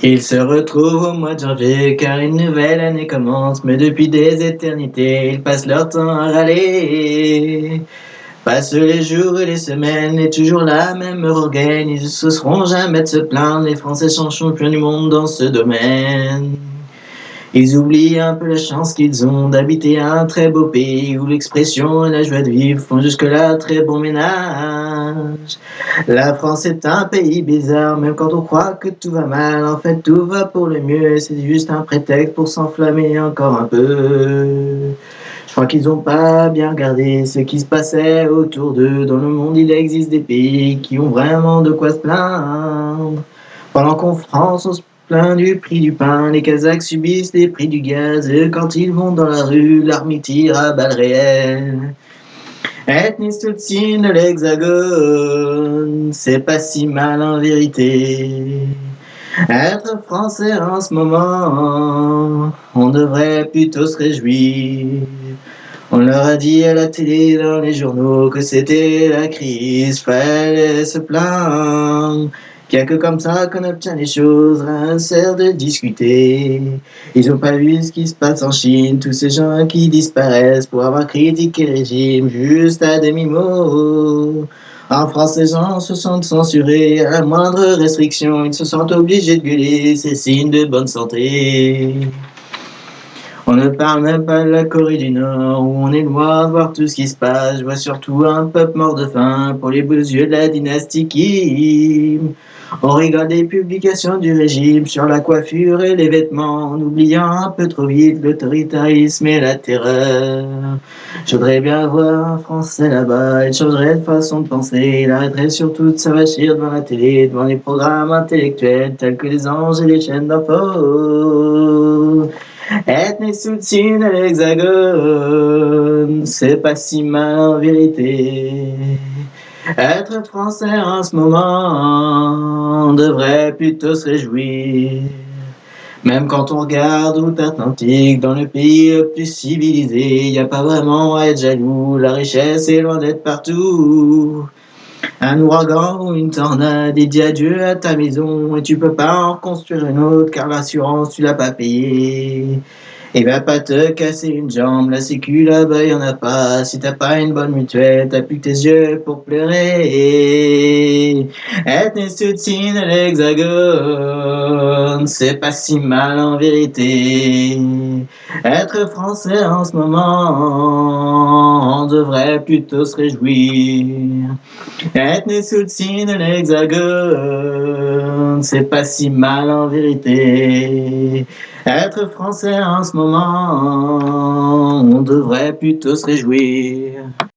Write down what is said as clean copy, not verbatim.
Ils se retrouvent au mois de janvier car une nouvelle année commence, mais depuis des éternités, ils passent leur temps à râler. Passent les jours et les semaines et toujours la même rengaine, ils ne cesseront jamais de se plaindre, les Français sont champions du monde dans ce domaine. Ils oublient un peu la chance qu'ils ont d'habiter un très beau pays où l'expression et la joie de vivre font jusque-là très bon ménage. La France est un pays bizarre, même quand on croit que tout va mal. En fait, tout va pour le mieux, c'est juste un prétexte pour s'enflammer encore un peu. Je crois qu'ils n'ont pas bien regardé ce qui se passait autour d'eux. Dans le monde, il existe des pays qui ont vraiment de quoi se plaindre. Pendant qu'en France, on se plaint du prix du pain, les Kazakhs subissent les prix du gaz. Et quand ils vont dans la rue, l'armée tire à balles réelles. Ethnie Tutsi de l'Hexagone, c'est pas si mal en vérité. Être français en ce moment, on devrait plutôt se réjouir. On leur a dit à la télé, dans les journaux, que c'était la crise, fallait se plaindre. Qu'il n'y a que comme ça qu'on obtient les choses, rien sert de discuter. Ils ont pas vu ce qui se passe en Chine, tous ces gens qui disparaissent pour avoir critiqué le régime, juste à demi-mot. En France, les gens se sentent censurés, à la moindre restriction, ils se sentent obligés de gueuler, c'est signe de bonne santé. On ne parle même pas de la Corée du Nord, où on est loin de voir tout ce qui se passe. Je vois surtout un peuple mort de faim pour les beaux yeux de la dynastie Kim. On regarde les publications du régime sur la coiffure et les vêtements, en oubliant un peu trop vite l'autoritarisme et la terreur. Je voudrais bien voir un Français là-bas, il changerait de façon de penser, il arrêterait surtout de s'avachir devant la télé, devant les programmes intellectuels tels que les anges et les chaînes d'infos. Ethnie soutient l'Hexagone, c'est pas si mal en vérité. Être français en ce moment, on devrait plutôt se réjouir. Même quand on regarde outre-Atlantique, dans le pays le plus civilisé, y a pas vraiment à être jaloux, la richesse est loin d'être partout. Un ouragan ou une tornade, et dis adieu à ta maison, et tu peux pas en reconstruire une autre, car l'assurance tu l'as pas payée. Et va pas te casser une jambe, la sécu là-bas y'en a pas, si t'as pas une bonne mutuelle, t'as plus que tes yeux pour pleurer. Ethnie soutient de l'Hexagone, c'est pas si mal en vérité. Être français en ce moment, on devrait plutôt se réjouir. Ethnie soutient de l'Hexagone, c'est pas si mal en vérité. Être français en ce moment, on devrait plutôt se réjouir.